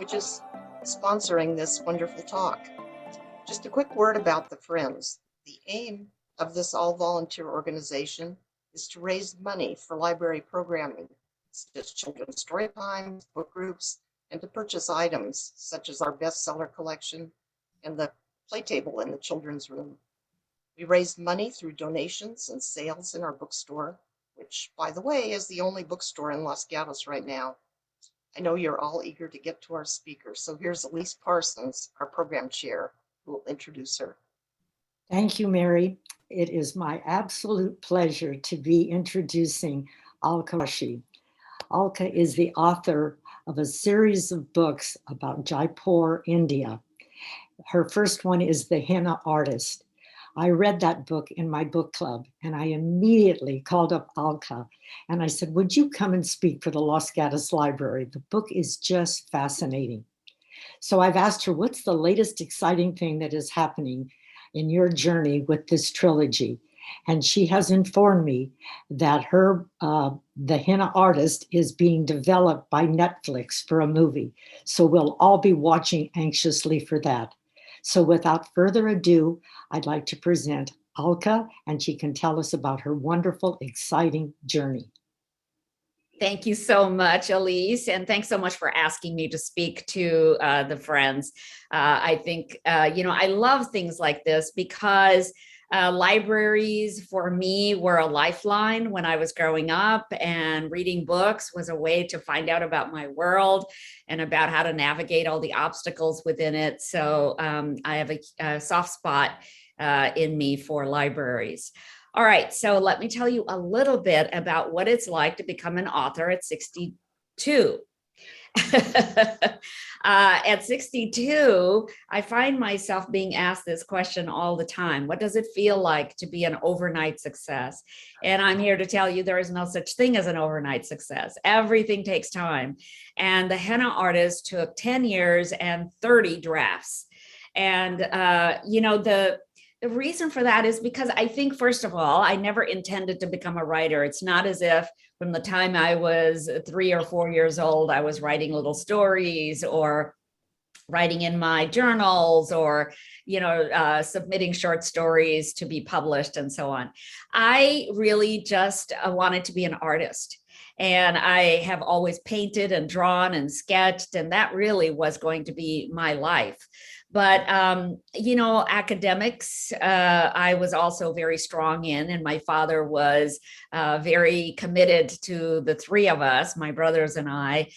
which is sponsoring this wonderful talk. Just a quick word about the Friends. The aim of this all-volunteer organization is to raise money for library programming, such as children's story times, book groups, and to purchase items such as our bestseller collection and the play table in the children's room. We raise money through donations and sales in our bookstore, which, by the way, is the only bookstore in Los Gatos right now. I know you're all eager to get to our speaker, so here's Elise Parsons, our program chair, who will introduce her. Thank you, Mary. It is my absolute pleasure to be introducing Alka Joshi. Alka is the author of a series of books about Jaipur, India. Her first one is The Henna Artist. I read that book in my book club, and I immediately called up Alka and I said, would you come and speak for the Los Gatos Library? The book is just fascinating. So I've asked her, what's the latest exciting thing that is happening in your journey with this trilogy? And she has informed me that her The Henna Artist is being developed by Netflix for a movie. So we'll all be watching anxiously for that. So without further ado, I'd like to present Alka, and she can tell us about her wonderful, exciting journey. Thank you so much, Elise, and thanks so much for asking me to speak to the Friends. I think, I love things like this because libraries for me were a lifeline when I was growing up, and reading books was a way to find out about my world and about how to navigate all the obstacles within it. So I have a soft spot in me for libraries. All right, so let me tell you a little bit about what it's like to become an author at 62. At 62, I find myself being asked this question all the time. What does it feel like to be an overnight success? And I'm here to tell you there is no such thing as an overnight success. Everything takes time. And The Henna Artist took 10 years and 30 drafts. And, the reason for that is because I think, first of all, I never intended to become a writer. It's not as if from the time I was 3 or 4 years old, I was writing little stories or writing in my journals or, submitting short stories to be published and so on. I really just wanted to be an artist. And I have always painted and drawn and sketched, and that really was going to be my life. But, academics, I was also very strong in, and my father was very committed to the three of us, my brothers and I,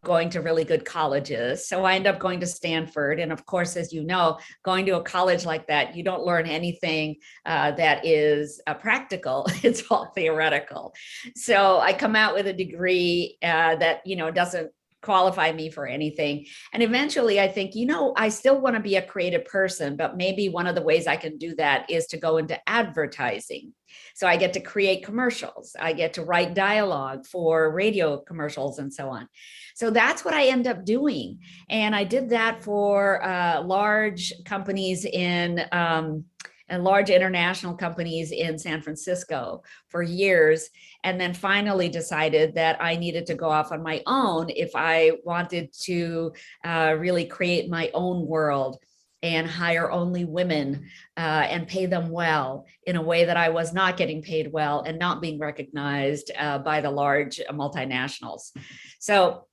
going to really good colleges. So I ended up going to Stanford. And of course, as you know, going to a college like that, you don't learn anything that is practical. It's all theoretical. So I come out with a degree that, doesn't qualify me for anything. And eventually I think, I still want to be a creative person, but maybe one of the ways I can do that is to go into advertising. So I get to create commercials. I get to write dialogue for radio commercials and so on. So that's what I end up doing. And I did that for large companies and large international companies in San Francisco for years, and then finally decided that I needed to go off on my own if I wanted to really create my own world and hire only women and pay them well in a way that I was not getting paid well and not being recognized by the large multinationals. So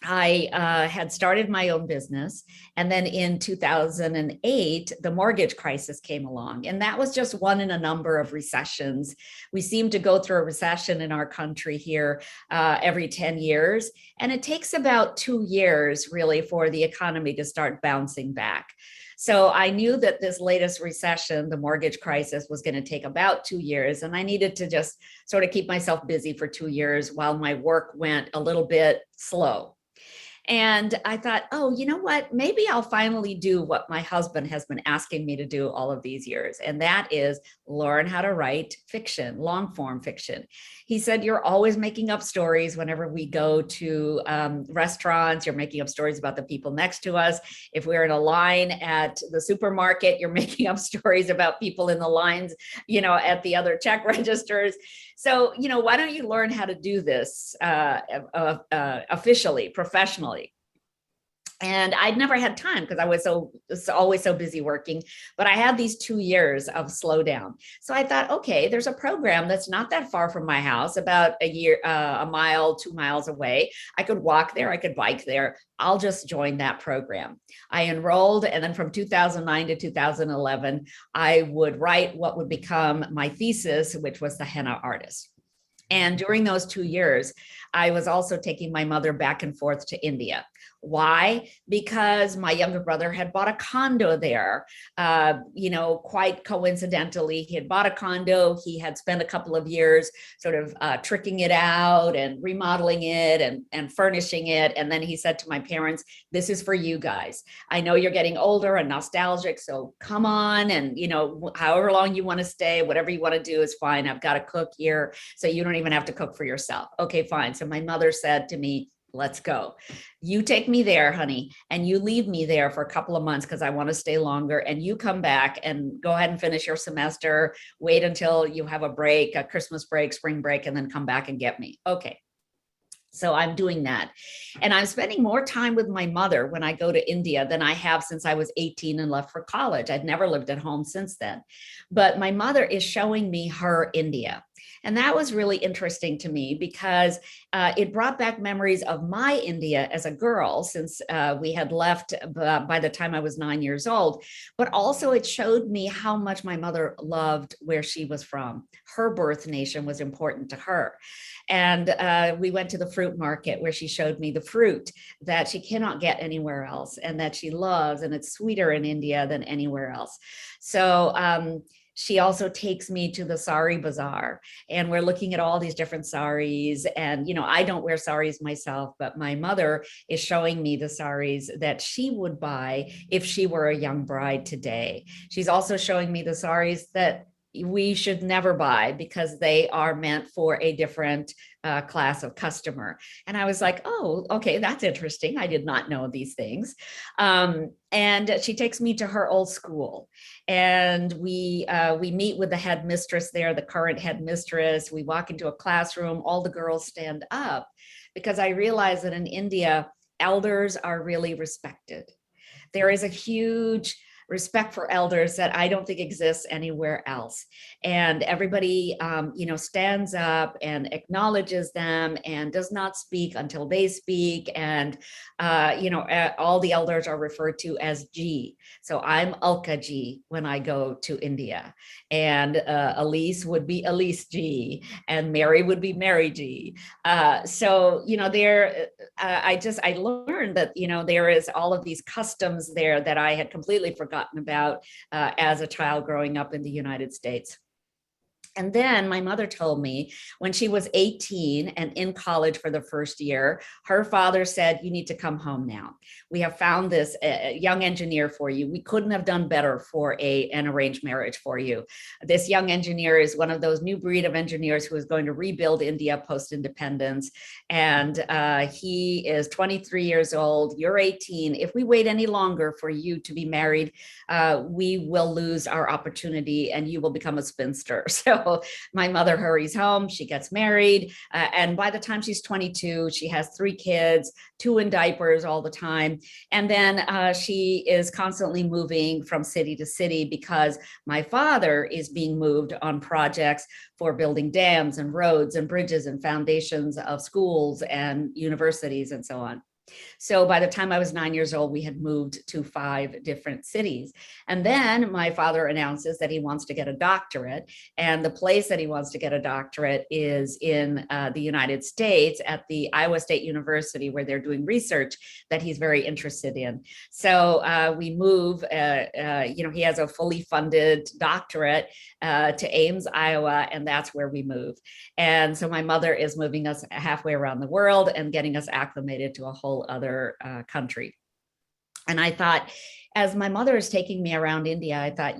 I had started my own business. And then in 2008, the mortgage crisis came along. And that was just one in a number of recessions. We seem to go through a recession in our country here every 10 years. And it takes about 2 years really for the economy to start bouncing back. So I knew that this latest recession, the mortgage crisis, was going to take about 2 years. And I needed to just sort of keep myself busy for 2 years while my work went a little bit slow. And I thought, oh, you know what? Maybe I'll finally do what my husband has been asking me to do all of these years. And that is learn how to write fiction, long form fiction. He said, you're always making up stories whenever we go to restaurants, you're making up stories about the people next to us. If we're in a line at the supermarket, you're making up stories about people in the lines, at the other check registers. So, why don't you learn how to do this officially, professionally? And I'd never had time because I was always so busy working, but I had these 2 years of slowdown. So I thought, okay, there's a program that's not that far from my house, about a mile, 2 miles away. I could walk there, I could bike there. I'll just join that program. I enrolled, and then from 2009 to 2011, I would write what would become my thesis, which was the Henna Artist. And during those 2 years, I was also taking my mother back and forth to India. Why? Because my younger brother had bought a condo there. Quite coincidentally, he had bought a condo. He had spent a couple of years sort of tricking it out and remodeling it and furnishing it. And then he said to my parents, this is for you guys. I know you're getting older and nostalgic, so come on. And, however long you want to stay, whatever you want to do is fine. I've got a cook here, so you don't even have to cook for yourself. Okay, fine. So my mother said to me, let's go. You take me there, honey, and you leave me there for a couple of months because I want to stay longer. And you come back and go ahead and finish your semester. Wait until you have a break, a Christmas break, spring break, and then come back and get me. Okay. So I'm doing that. And I'm spending more time with my mother when I go to India than I have since I was 18 and left for college. I'd never lived at home since then. But my mother is showing me her India. And that was really interesting to me because it brought back memories of my India as a girl, since we had left by the time I was 9 years old. But also it showed me how much my mother loved where she was from. Her birth nation was important to her. And we went to the fruit market where she showed me the fruit that she cannot get anywhere else and that she loves, and it's sweeter in India than anywhere else. So she also takes me to the sari bazaar, and we're looking at all these different saris. And, I don't wear saris myself, but my mother is showing me the saris that she would buy if she were a young bride today. She's also showing me the saris that we should never buy because they are meant for a different class of customer. And I was like, oh, okay, that's interesting. I did not know these things. And she takes me to her old school, and we meet with the headmistress there, the current headmistress. We walk into a classroom, all the girls stand up, because I realize that in India, elders are really respected. There is a huge respect for elders that I don't think exists anywhere else. And everybody, stands up and acknowledges them and does not speak until they speak. And, all the elders are referred to as G. So I'm Alka Ji when I go to India, and Elise would be Elise G, and Mary would be Mary G. I learned that, there is all of these customs there that I had completely forgotten about as a child growing up in the United States. And then my mother told me when she was 18 and in college for the first year, her father said, you need to come home now. We have found this young engineer for you. We couldn't have done better for an arranged marriage for you. This young engineer is one of those new breed of engineers who is going to rebuild India post-independence. And he is 23 years old. You're 18. If we wait any longer for you to be married, we will lose our opportunity and you will become a spinster. So my mother hurries home, she gets married, and by the time she's 22, she has 3 kids, 2 in diapers all the time. And then she is constantly moving from city to city because my father is being moved on projects for building dams and roads and bridges and foundations of schools and universities and so on. So by the time I was 9 years old, we had moved to 5 different cities. And then my father announces that he wants to get a doctorate. And the place that he wants to get a doctorate is in the United States at the Iowa State University, where they're doing research that he's very interested in. So we move, he has a fully funded doctorate to Ames, Iowa, and that's where we move. And so my mother is moving us halfway around the world and getting us acclimated to a whole other country. And I thought, as my mother is taking me around India, I thought,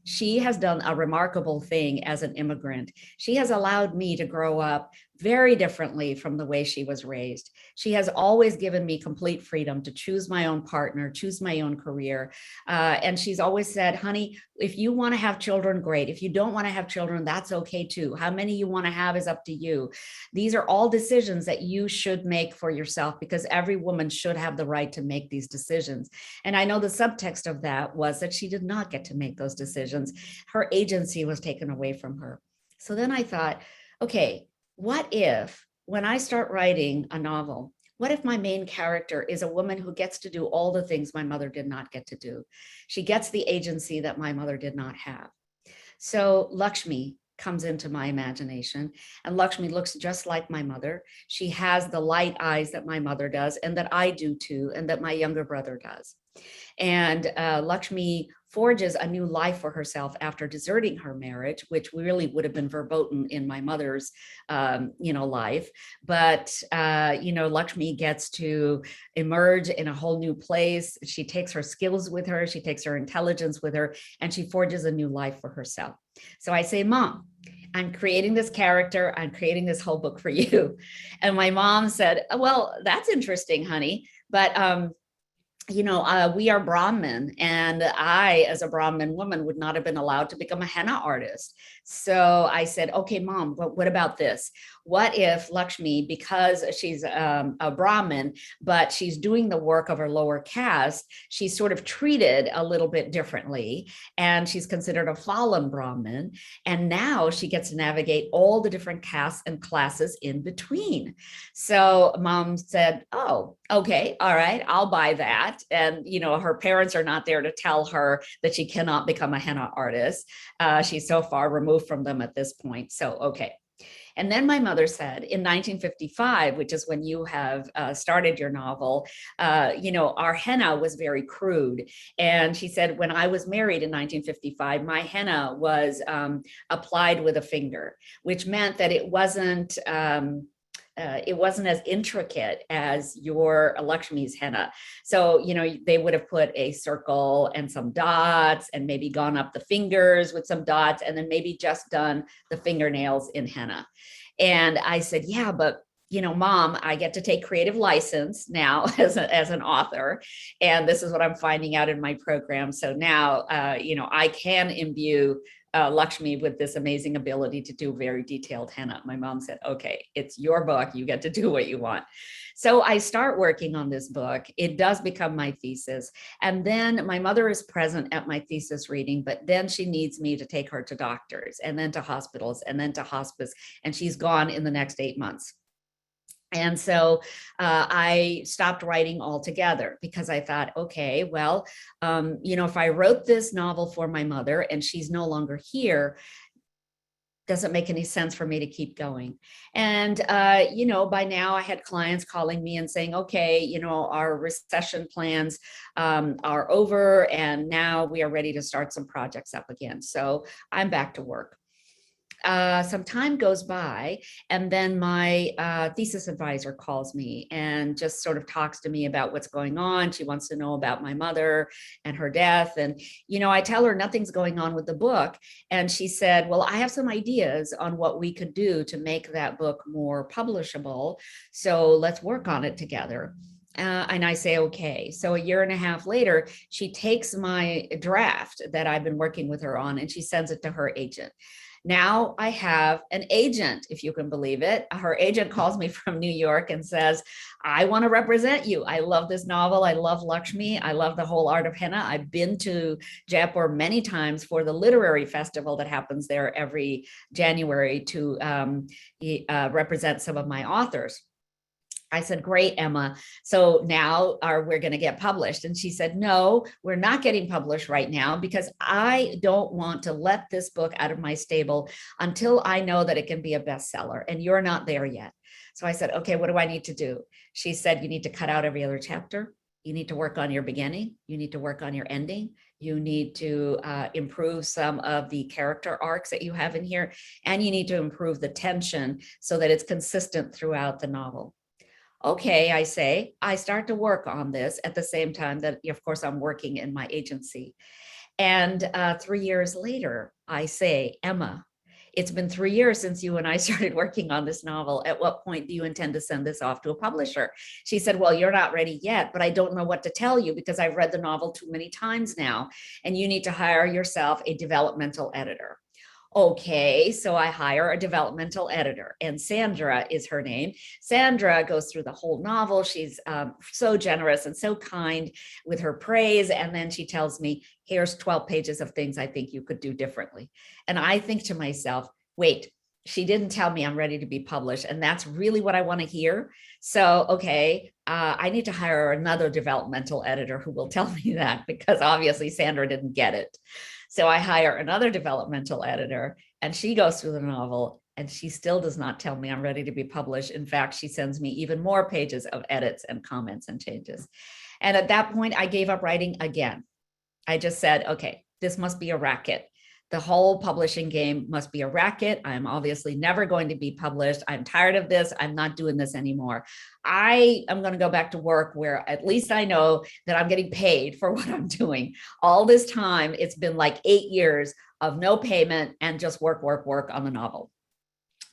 she has done a remarkable thing as an immigrant. She has allowed me to grow up very differently from the way she was raised. She has always given me complete freedom to choose my own partner, choose my own career. And she's always said, honey, if you want to have children, great. If you don't want to have children, that's okay too. How many you want to have is up to you. These are all decisions that you should make for yourself, because every woman should have the right to make these decisions. And I know the subtext of that was that she did not get to make those decisions. Her agency was taken away from her. So then I thought, okay, what if when I start writing a novel, what if my main character is a woman who gets to do all the things my mother did not get to do? She gets the agency that my mother did not have. So Lakshmi comes into my imagination, and Lakshmi looks just like my mother. She has the light eyes that my mother does, and that I do too, and that my younger brother does. And Lakshmi forges a new life for herself after deserting her marriage, which really would have been verboten in my mother's, life. But, Lakshmi gets to emerge in a whole new place. She takes her skills with her, she takes her intelligence with her, and she forges a new life for herself. So I say, Mom, I'm creating this character. I'm creating this whole book for you. And my mom said, well, that's interesting, honey. But, we are Brahmin, and I, as a Brahmin woman, would not have been allowed to become a henna artist. So I said, okay, Mom, but what about this? What if Lakshmi, because she's a Brahmin, but she's doing the work of her lower caste, she's sort of treated a little bit differently, and she's considered a fallen Brahmin. And now she gets to navigate all the different castes and classes in between. So Mom said, oh, okay, all right, I'll buy that. And, her parents are not there to tell her that she cannot become a henna artist. She's so far removed from them at this point. So, okay. And then my mother said in 1955, which is when you have started your novel, our henna was very crude. And she said, when I was married in 1955, my henna was applied with a finger, which meant that it wasn't as intricate as your Lakshmi's henna. So, they would have put a circle and some dots and maybe gone up the fingers with some dots and then maybe just done the fingernails in henna. And I said, yeah, but Mom, I get to take creative license now as an author. And this is what I'm finding out in my program. So now, I can imbue Lakshmi with this amazing ability to do very detailed henna. My mom said, okay, it's your book. You get to do what you want. So I start working on this book. It does become my thesis. And then my mother is present at my thesis reading, but then she needs me to take her to doctors and then to hospitals and then to hospice. And she's gone in the next 8 months. And so I stopped writing altogether because I thought, okay, well, if I wrote this novel for my mother and she's no longer here, doesn't make any sense for me to keep going. And, by now I had clients calling me and saying, okay, our recession plans are over and now we are ready to start some projects up again. So I'm back to work. Some time goes by, and then my thesis advisor calls me and just sort of talks to me about what's going on. She wants to know about my mother and her death. And, I tell her nothing's going on with the book. And she said, well, I have some ideas on what we could do to make that book more publishable. So let's work on it together. And I say, okay. So a year and a half later, she takes my draft that I've been working with her on and she sends it to her agent. Now I have an agent, if you can believe it. Her agent calls me from New York and says, I want to represent you. I love this novel. I love Lakshmi. I love the whole art of henna. I've been to Jaipur many times for the literary festival that happens there every January to represent some of my authors. I said, great, Emma. So now we're going to get published. And she said, no, we're not getting published right now because I don't want to let this book out of my stable until I know that it can be a bestseller. And you're not there yet. So I said, okay, what do I need to do? She said, you need to cut out every other chapter. You need to work on your beginning. You need to work on your ending. You need to improve some of the character arcs that you have in here. And you need to improve the tension so that it's consistent throughout the novel. Okay, I say, I start to work on this at the same time that, of course, I'm working in my agency. And 3 years later, I say, Emma, it's been 3 years since you and I started working on this novel. At what point do you intend to send this off to a publisher? She said, well, you're not ready yet, but I don't know what to tell you because I've read the novel too many times now, and you need to hire yourself a developmental editor. Okay, so I hire a developmental editor, and Sandra is her name. Sandra goes through the whole novel. She's so generous and so kind with her praise. And then she tells me, here's 12 pages of things I think you could do differently. And I think to myself, wait, she didn't tell me I'm ready to be published. And that's really what I want to hear. So, okay, I need to hire another developmental editor who will tell me that, because obviously Sandra didn't get it. So I hire another developmental editor, and she goes through the novel, and she still does not tell me I'm ready to be published. In fact, she sends me even more pages of edits and comments and changes. And at that point, I gave up writing again. I just said, okay, this must be a racket. The whole publishing game must be a racket. I'm obviously never going to be published. I'm tired of this. I'm not doing this anymore. I am going to go back to work where at least I know that I'm getting paid for what I'm doing. All this time, it's been like 8 years of no payment and just work on the novel.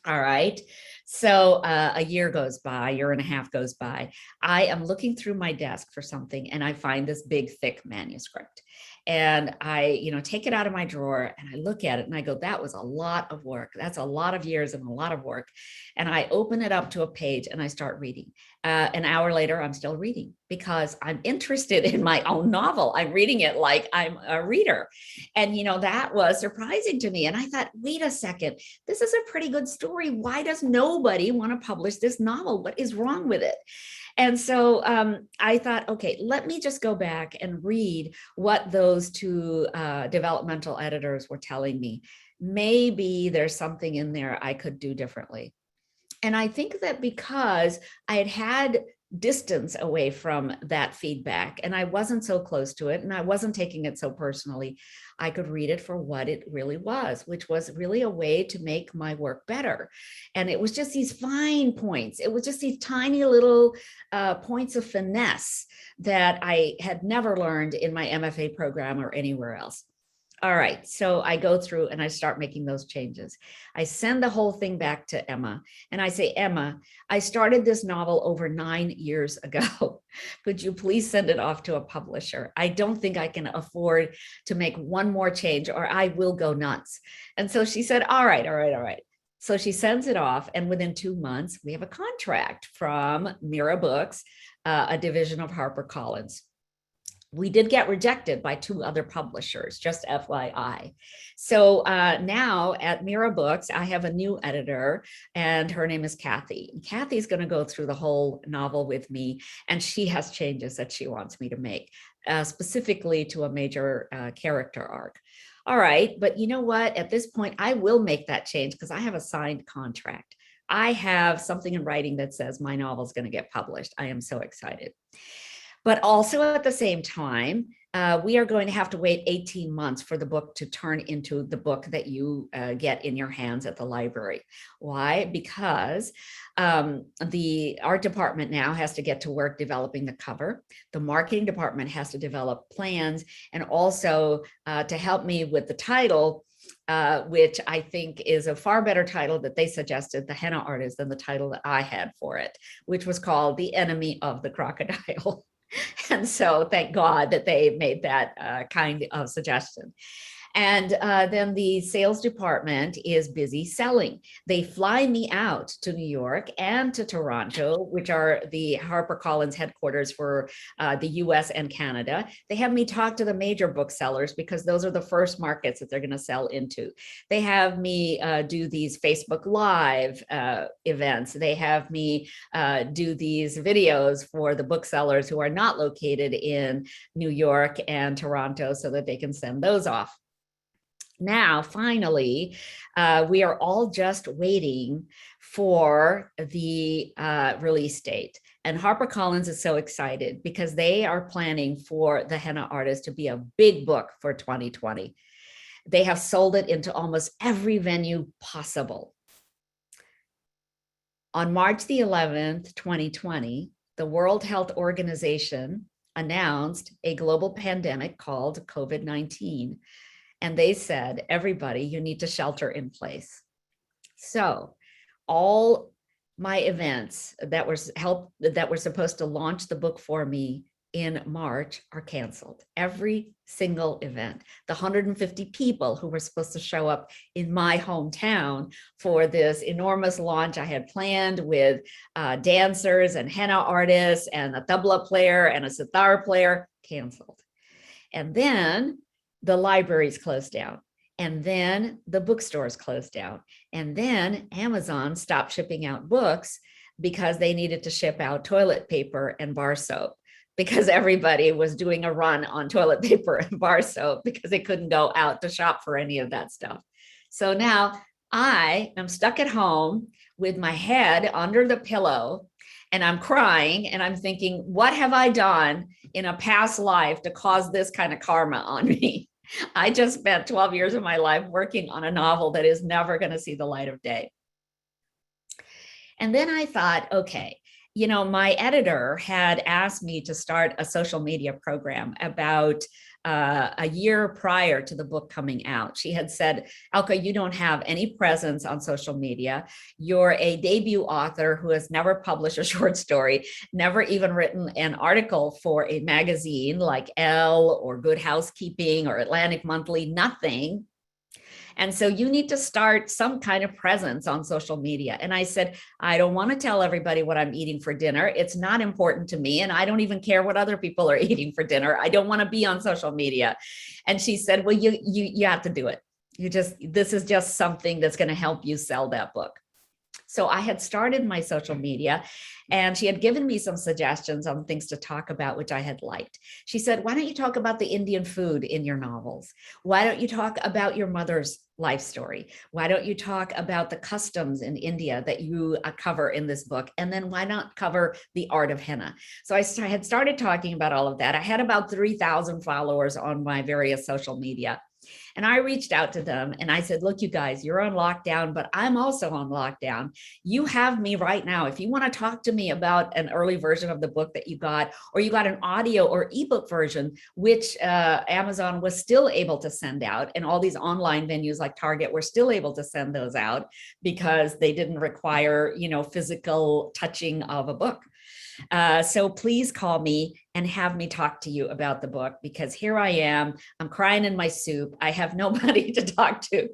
All right. So a year goes by, year and a half goes by. I am looking through my desk for something, and I find this big, thick manuscript. And I, take it out of my drawer, and I look at it, and I go, that was a lot of work. That's a lot of years and a lot of work. And I open it up to a page, and I start reading. An hour later, I'm still reading because I'm interested in my own novel. I'm reading it like I'm a reader. And, that was surprising to me. And I thought, wait a second, this is a pretty good story. Why does nobody want to publish this novel? What is wrong with it? And so I thought, okay, let me just go back and read what those two developmental editors were telling me. Maybe there's something in there I could do differently. And I think that because I had distance away from that feedback and I wasn't so close to it and I wasn't taking it so personally, I could read it for what it really was, which was really a way to make my work better. And it was just these fine points. It was just these tiny little points of finesse that I had never learned in my MFA program or anywhere else. All right, so I go through and I start making those changes. I send the whole thing back to Emma and I say, Emma, I started this novel over 9 years ago. Could you please send it off to a publisher? I don't think I can afford to make one more change or I will go nuts. And so she said, all right. So she sends it off, and within 2 months, we have a contract from Mira Books, a division of HarperCollins. We did get rejected by 2 other publishers, just FYI. So now at Mira Books, I have a new editor, and her name is Kathy. And Kathy's going to go through the whole novel with me, and she has changes that she wants me to make, specifically to a major character arc. All right, but you know what? At this point, I will make that change because I have a signed contract. I have something in writing that says my novel is going to get published. I am so excited. But also at the same time, we are going to have to wait 18 months for the book to turn into the book that you get in your hands at the library. Why? Because the art department now has to get to work developing the cover. The marketing department has to develop plans, and also to help me with the title, which I think is a far better title that they suggested, the Henna Artist, than the title that I had for it, which was called The Enemy of the Crocodile. And so thank God that they made that kind of suggestion. And then the sales department is busy selling. They fly me out to New York and to Toronto, which are the HarperCollins headquarters for the US and Canada. They have me talk to the major booksellers because those are the first markets that they're going to sell into. They have me do these Facebook Live events. They have me do these videos for the booksellers who are not located in New York and Toronto so that they can send those off. Now, finally, we are all just waiting for the release date. And HarperCollins is so excited because they are planning for the Henna Artist to be a big book for 2020. They have sold it into almost every venue possible. On March the 11th, 2020, the World Health Organization announced a global pandemic called COVID-19. And they said, everybody, you need to shelter in place. So all my events that were supposed to launch the book for me in March are canceled. Every single event. The 150 people who were supposed to show up in my hometown for this enormous launch I had planned with dancers and henna artists and a tabla player and a sitar player, canceled. And then the libraries closed down. And then the bookstores closed down. And then Amazon stopped shipping out books because they needed to ship out toilet paper and bar soap, because everybody was doing a run on toilet paper and bar soap because they couldn't go out to shop for any of that stuff. So now I am stuck at home with my head under the pillow and I'm crying and I'm thinking, what have I done in a past life to cause this kind of karma on me? I just spent 12 years of my life working on a novel that is never going to see the light of day. And then I thought, okay, you know, my editor had asked me to start a social media program about a year prior to the book coming out. She had said, Alka, you don't have any presence on social media. You're a debut author who has never published a short story, never even written an article for a magazine like Elle or Good Housekeeping or Atlantic Monthly, nothing. And so you need to start some kind of presence on social media. And I said, I don't want to tell everybody what I'm eating for dinner. It's not important to me. And I don't even care what other people are eating for dinner. I don't want to be on social media. And she said, well, you have to do it. This is just something that's going to help you sell that book. So I had started my social media and she had given me some suggestions on things to talk about, which I had liked. She said, why don't you talk about the Indian food in your novels? Why don't you talk about your mother's life story? Why don't you talk about the customs in India that you cover in this book? And then why not cover the art of henna? So I had started talking about all of that. I had about 3,000 followers on my various social media. And I reached out to them and I said, look, you guys, you're on lockdown, but I'm also on lockdown. You have me right now. If you want to talk to me about an early version of the book that you got, or you got an audio or ebook version, which Amazon was still able to send out, and all these online venues like Target were still able to send those out because they didn't require, you know, physical touching of a book. So please call me and have me talk to you about the book, because here I am, I'm crying in my soup. I have nobody to talk to.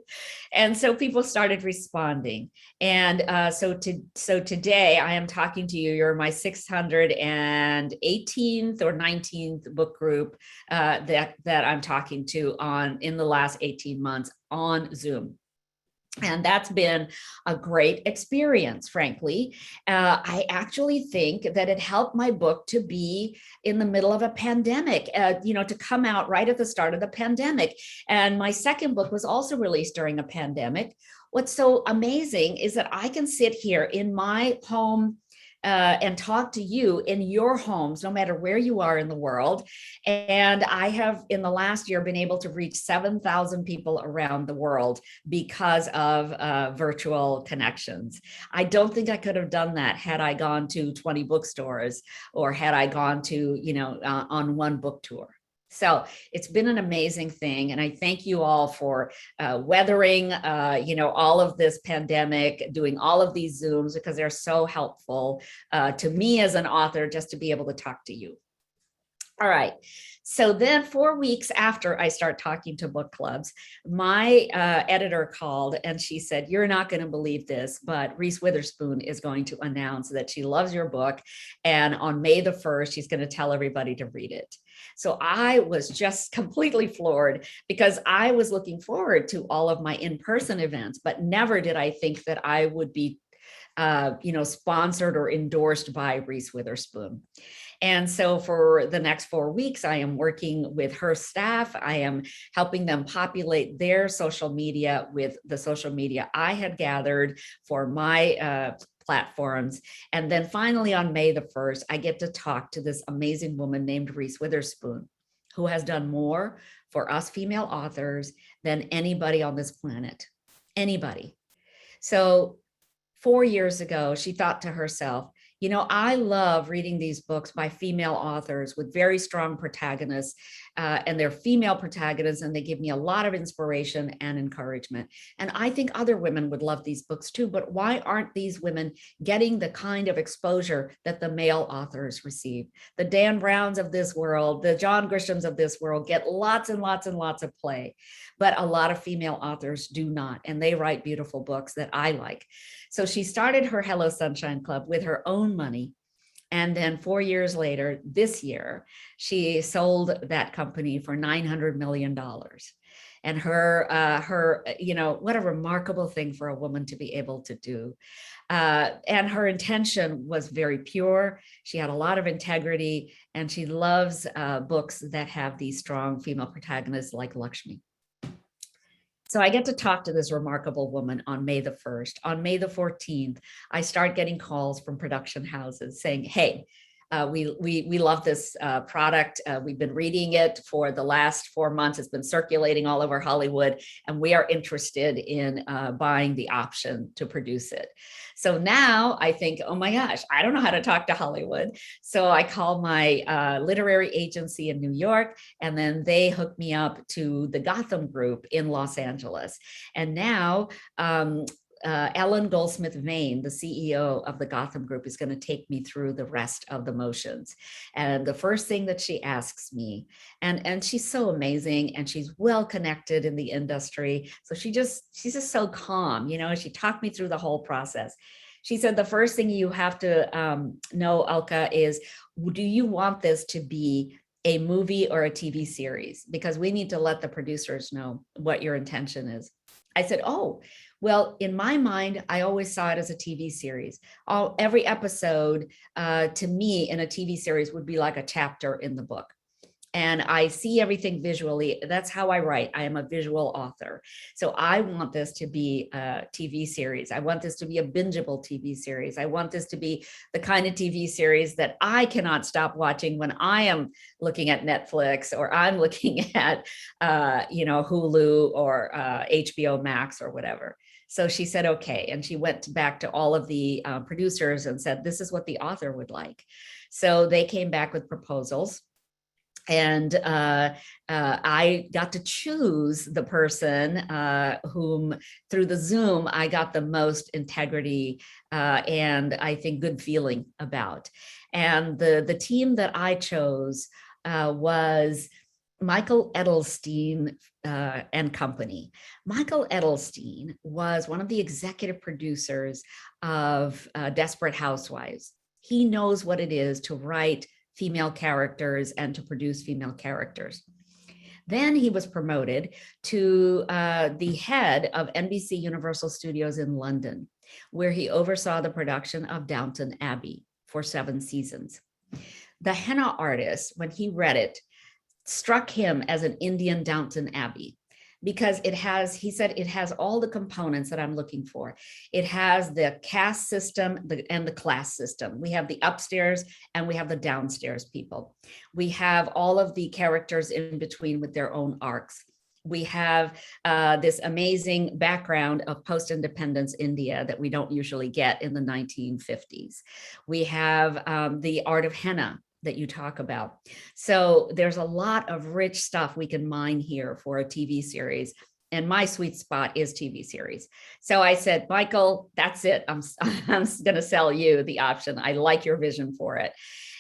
And so people started responding. And so today I am talking to you. You're my 618th or 19th book group that I'm talking to in the last 18 months on Zoom. And that's been a great experience, frankly. I actually think that it helped my book to be in the middle of a pandemic, you know, to come out right at the start of the pandemic. And my second book was also released during a pandemic. What's so amazing is that I can sit here in my home and talk to you in your homes, no matter where you are in the world. And I have, in the last year, been able to reach 7,000 people around the world because of virtual connections. I don't think I could have done that had I gone to 20 bookstores or had I gone to, you know, on one book tour. So it's been an amazing thing. And I thank you all for weathering, you know, all of this pandemic, doing all of these Zooms, because they're so helpful to me as an author, just to be able to talk to you. All right. So then 4 weeks after I start talking to book clubs, my editor called and she said, you're not going to believe this, but Reese Witherspoon is going to announce that she loves your book. And on May the 1st, she's going to tell everybody to read it. So I was just completely floored, because I was looking forward to all of my in-person events, but never did I think that I would be you know, sponsored or endorsed by Reese Witherspoon. And so for the next 4 weeks, I am working with her staff. I am helping them populate their social media with the social media I had gathered for my platforms. And then finally on May the 1st, I get to talk to this amazing woman named Reese Witherspoon, who has done more for us female authors than anybody on this planet, anybody. So 4 years ago, she thought to herself, you know, I love reading these books by female authors with very strong protagonists, and they're female protagonists, and they give me a lot of inspiration and encouragement. And I think other women would love these books too, but why aren't these women getting the kind of exposure that the male authors receive? The Dan Browns of this world, the John Grishams of this world get lots and lots and lots of play, but a lot of female authors do not, and they write beautiful books that I like. So she started her Hello Sunshine Club with her own money. And then 4 years later, this year, she sold that company for $900 million. And you know, what a remarkable thing for a woman to be able to do. And her intention was very pure. She had a lot of integrity, and she loves books that have these strong female protagonists like Lakshmi. So I get to talk to this remarkable woman on May the 1st. On May the 14th, I start getting calls from production houses saying, hey, we love this product. We've been reading it for the last 4 months. It's been circulating all over Hollywood, and we are interested in buying the option to produce it. So now I think, oh my gosh, I don't know how to talk to Hollywood. So I call my literary agency in New York, and then they hook me up to the Gotham Group in Los Angeles. And now Ellen Goldsmith Vane, the CEO of the Gotham Group, is going to take me through the rest of the motions. And the first thing that she asks me, and she's so amazing, and she's well connected in the industry. So she's just so calm, you know, she talked me through the whole process. She said, the first thing you have to know, Alka, is, do you want this to be a movie or a TV series? Because we need to let the producers know what your intention is. I said, oh, well, in my mind, I always saw it as a TV series. Every episode to me in a TV series would be like a chapter in the book. And I see everything visually. That's how I write. I am a visual author. So I want this to be a TV series. I want this to be a bingeable TV series. I want this to be the kind of TV series that I cannot stop watching when I am looking at Netflix, or I'm looking at, Hulu or HBO Max or whatever. So she said, okay. And she went back to all of the producers and said, this is what the author would like. So they came back with proposals. And I got to choose the person whom, through the Zoom, I got the most integrity and I think good feeling about. And the team that I chose was Michael Edelstein and company. Michael Edelstein was one of the executive producers of Desperate Housewives. He knows what it is to write female characters and to produce female characters. Then he was promoted to the head of NBC Universal Studios in London, where he oversaw the production of Downton Abbey for 7 seasons. The Henna Artist, when he read it, struck him as an Indian Downton Abbey, because he said it has all the components that I'm looking for. It has the caste system and the class system. We have the upstairs and we have the downstairs people. We have all of the characters in between with their own arcs. We have this amazing background of post-independence India that we don't usually get in the 1950s. We have the art of henna that you talk about. So there's a lot of rich stuff we can mine here for a TV series. And my sweet spot is TV series. So I said, Michael, that's it. I'm going to sell you the option. I like your vision for it.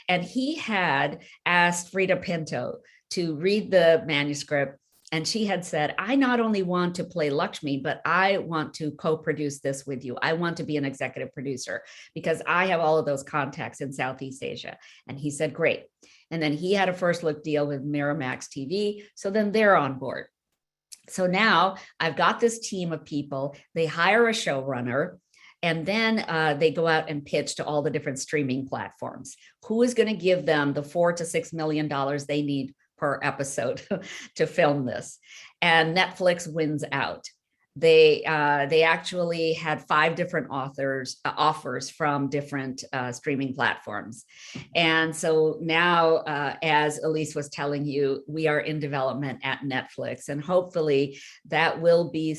And he had asked Frida Pinto to read the manuscript. And she had said, I not only want to play Lakshmi, but I want to co-produce this with you. I want to be an executive producer because I have all of those contacts in Southeast Asia. And he said, great. And then he had a first look deal with Miramax TV. So then they're on board. So now I've got this team of people. They hire a showrunner. And then they go out and pitch to all the different streaming platforms. Who is going to give them the $4 to $6 million they need per episode to film this? And Netflix wins out. They actually had 5 different offers from different streaming platforms. And so now, as Elise was telling you, we are in development at Netflix, and hopefully that will be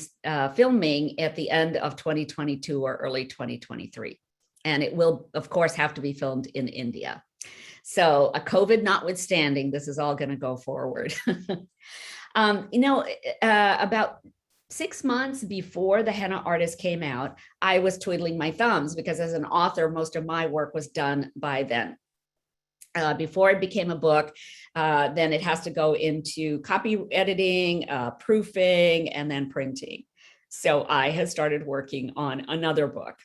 filming at the end of 2022 or early 2023. And it will, of course, have to be filmed in India. So a COVID notwithstanding, this is all going to go forward. About 6 months before the Henna Artist came out, I was twiddling my thumbs because as an author, most of my work was done by then. Before it became a book, then it has to go into copy editing, proofing, and then printing. So I had started working on another book.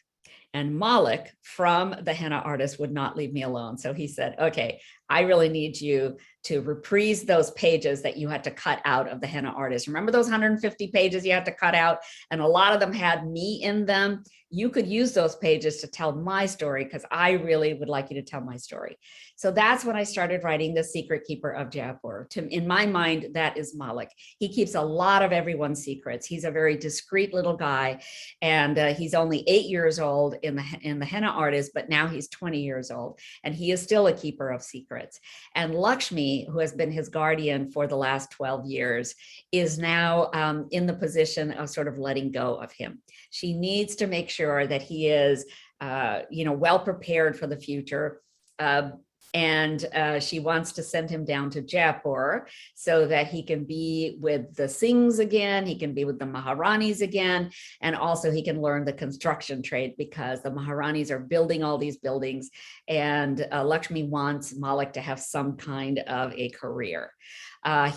And Malik from the Henna Artist would not leave me alone. So he said, okay, I really need you to reprise those pages that you had to cut out of the Henna Artist. Remember those 150 pages you had to cut out? And a lot of them had me in them. You could use those pages to tell my story because I really would like you to tell my story. So that's when I started writing The Secret Keeper of Jaipur. In my mind, that is Malik. He keeps a lot of everyone's secrets. He's a very discreet little guy, and he's only 8 years old in the Henna Artist, but now he's 20 years old, and he is still a keeper of secrets. And Lakshmi, who has been his guardian for the last 12 years, is now in the position of sort of letting go of him. She needs to make sure that he is, well prepared for the future. And she wants to send him down to Jaipur so that he can be with the Singhs again, he can be with the Maharanis again, and also he can learn the construction trade because the Maharanis are building all these buildings, and Lakshmi wants Malik to have some kind of a career.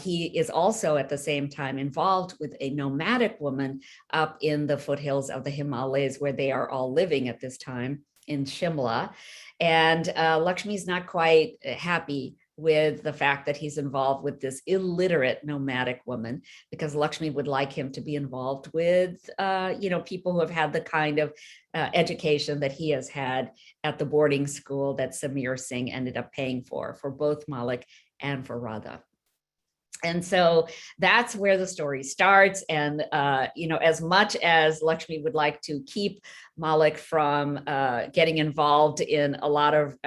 He is also at the same time involved with a nomadic woman up in the foothills of the Himalayas where they are all living at this time in Shimla. And Lakshmi's not quite happy with the fact that he's involved with this illiterate nomadic woman, because Lakshmi would like him to be involved with, people who have had the kind of education that he has had at the boarding school that Samir Singh ended up paying for both Malik and for Radha. And so that's where the story starts. And, as much as Lakshmi would like to keep Malik from getting involved in a lot of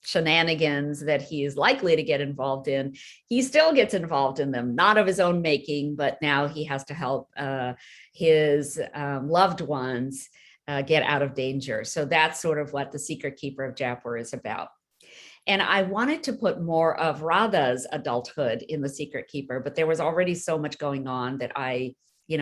shenanigans that he is likely to get involved in, he still gets involved in them, not of his own making, but now he has to help his loved ones get out of danger. So that's sort of what The Secret Keeper of Jaipur is about. And I wanted to put more of Radha's adulthood in The Secret Keeper, but there was already so much going on that I,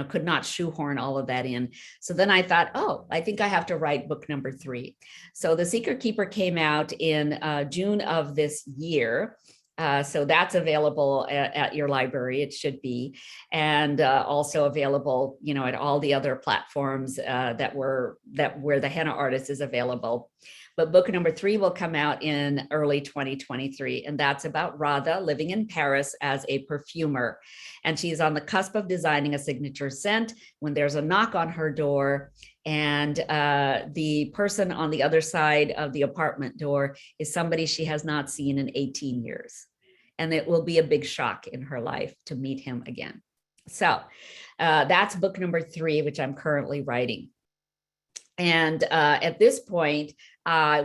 could not shoehorn all of that in. So then I thought, I think I have to write book number 3. So The Secret Keeper came out in June of this year. So that's available at your library, it should be, and also available, at all the other platforms where the Henna Artist is available. But book number 3 will come out in early 2023. And that's about Radha living in Paris as a perfumer. And she's on the cusp of designing a signature scent when there's a knock on her door. And the person on the other side of the apartment door is somebody she has not seen in 18 years. And it will be a big shock in her life to meet him again. So that's book number 3, which I'm currently writing. And at this point,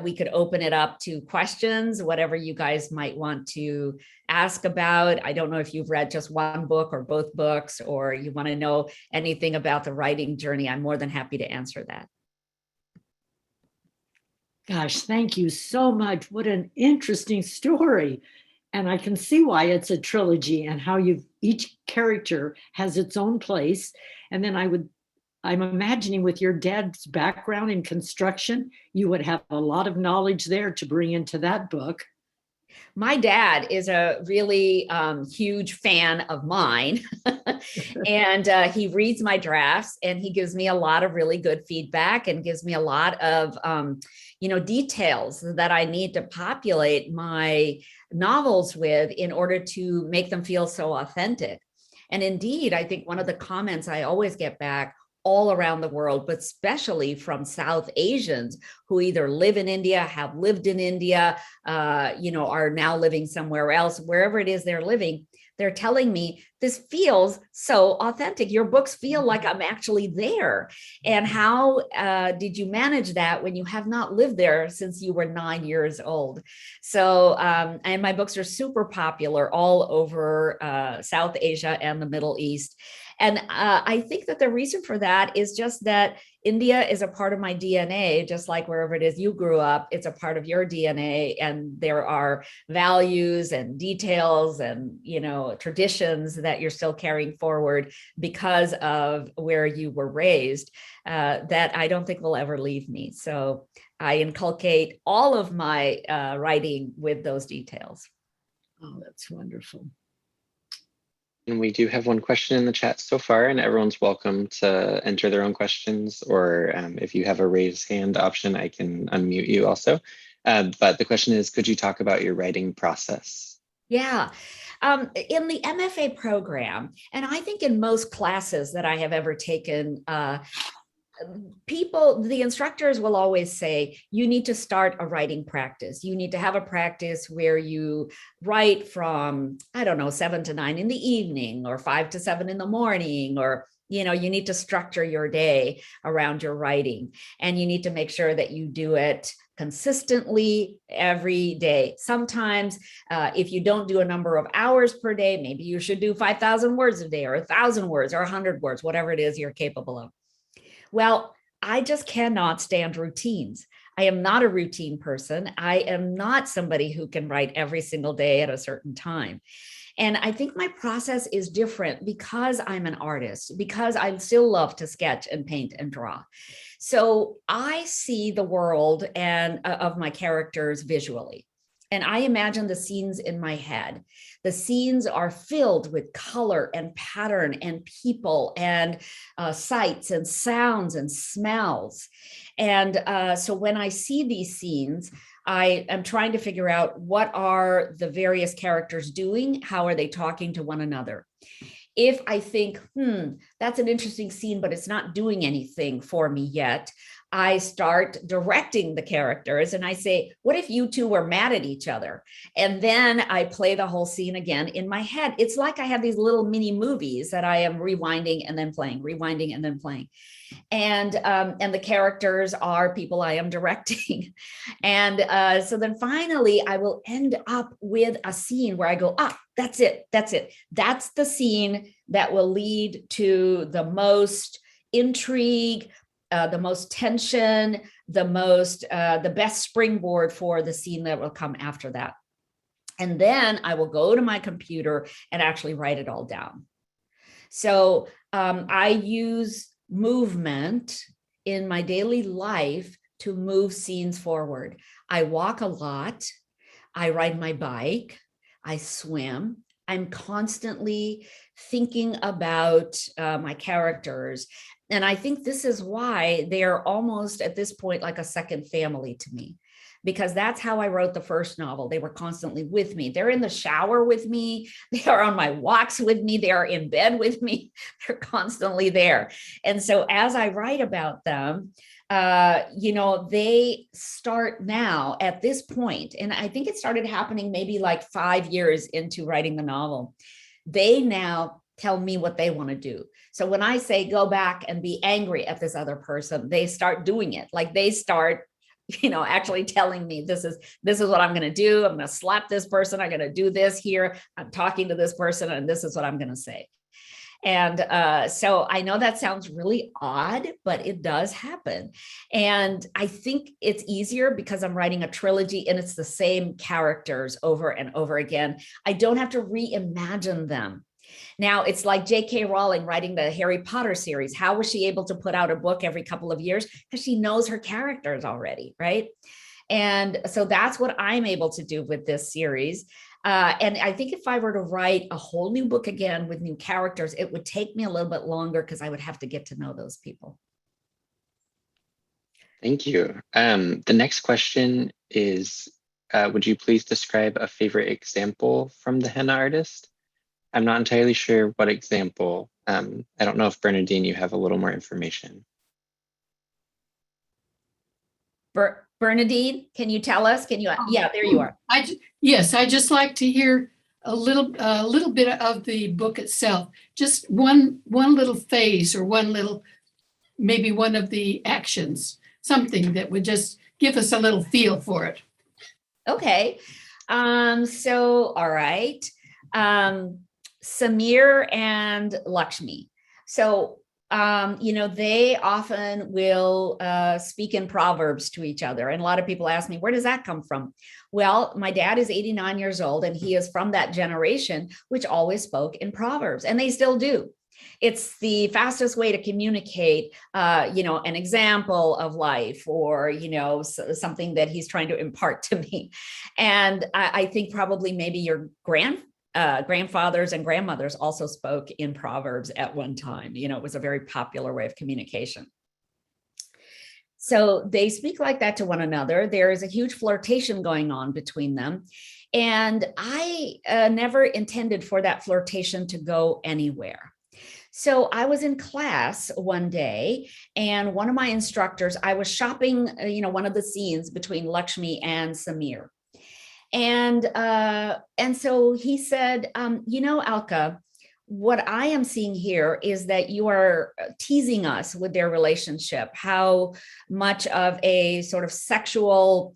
we could open it up to questions, whatever you guys might want to ask about. I don't know if you've read just one book or both books, or you want to know anything about the writing journey. I'm more than happy to answer that. Gosh, thank you so much. What an interesting story. And I can see why it's a trilogy and how each character has its own place. And then I'm imagining with your dad's background in construction, you would have a lot of knowledge there to bring into that book. My dad is a really huge fan of mine, and he reads my drafts, and he gives me a lot of really good feedback and gives me a lot of, details that I need to populate my novels with in order to make them feel so authentic. And indeed, I think one of the comments I always get back all around the world, but especially from South Asians who either live in India, have lived in India, are now living somewhere else, wherever it is they're living. they're telling me this feels so authentic. Your books feel like I'm actually there. And how did you manage that when you have not lived there since you were 9 years old? So, and my books are super popular all over South Asia and the Middle East. And I think that the reason for that is just that India is a part of my DNA, just like wherever it is you grew up, it's a part of your DNA. And there are values and details and, traditions that you're still carrying forward because of where you were raised, that I don't think will ever leave me. So I inculcate all of my writing with those details. Oh, that's wonderful. And we do have one question in the chat so far, and everyone's welcome to enter their own questions, or if you have a raise hand option, I can unmute you also. But the question is, could you talk about your writing process? Yeah. In the MFA program, and I think in most classes that I have ever taken, the instructors will always say, you need to start a writing practice. You need to have a practice where you write from, 7 to 9 in the evening or 5 to 7 in the morning, or, you need to structure your day around your writing. And you need to make sure that you do it consistently every day. Sometimes if you don't do a number of hours per day, maybe you should do 5,000 words a day or 1,000 words or 100 words, whatever it is you're capable of. Well, I just cannot stand routines. I am not a routine person. I am not somebody who can write every single day at a certain time. And I think my process is different because I'm an artist, because I still love to sketch and paint and draw. So I see the world and of my characters visually. And I imagine the scenes in my head. The scenes are filled with color and pattern and people and sights and sounds and smells. And so when I see these scenes, I am trying to figure out what are the various characters doing? How are they talking to one another? If I think, that's an interesting scene, but it's not doing anything for me yet, I start directing the characters and I say, what if you two were mad at each other? And then I play the whole scene again in my head. It's like I have these little mini movies that I am rewinding and then playing, rewinding and then playing. And the characters are people I am directing. And so then finally I will end up with a scene where I go, that's it. That's the scene that will lead to the most intrigue, the most tension, the best springboard for the scene that will come after that. And then I will go to my computer and actually write it all down. So I use movement in my daily life to move scenes forward. I walk a lot. I ride my bike. I swim. I'm constantly thinking about my characters. And I think this is why they're almost at this point like a second family to me, because that's how I wrote the first novel. They were constantly with me. They're in the shower with me. They are on my walks with me. They are in bed with me. They're constantly there. And so as I write about them, they start now at this point, and I think it started happening maybe like 5 years into writing the novel. They now tell me what they want to do. So when I say go back and be angry at this other person, they start doing it. Like they start, actually telling me this is what I'm going to do. I'm going to slap this person. I'm going to do this here. I'm talking to this person and this is what I'm going to say. And so I know that sounds really odd, but it does happen. And I think it's easier because I'm writing a trilogy and it's the same characters over and over again. I don't have to reimagine them. Now, it's like J.K. Rowling writing the Harry Potter series. How was she able to put out a book every couple of years? Because she knows her characters already, right? And so that's what I'm able to do with this series. And I think if I were to write a whole new book again with new characters, it would take me a little bit longer because I would have to get to know those people. Thank you. The next question is, would you please describe a favorite example from the Henna Artist? I'm not entirely sure what example. I don't know if Bernadine, you have a little more information. Bernadine, can you tell us? Yeah, there you are. Yes, I just like to hear a little bit of the book itself, just one little phase or maybe one of the actions, something that would just give us a little feel for it. Okay. So, all right. Samir and Lakshmi. So, they often will speak in proverbs to each other. And a lot of people ask me, where does that come from? Well, my dad is 89 years old, and he is from that generation, which always spoke in proverbs, and they still do. It's the fastest way to communicate, an example of life, or, something that he's trying to impart to me. And I think probably maybe your grandfathers and grandmothers also spoke in proverbs at one time. It was a very popular way of communication. So they speak like that to one another. There is a huge flirtation going on between them. And I never intended for that flirtation to go anywhere. So I was in class one day, and one of my instructors, I was shopping, one of the scenes between Lakshmi and Samir. And so he said, Alka, what I am seeing here is that you are teasing us with their relationship, how much of a sort of sexual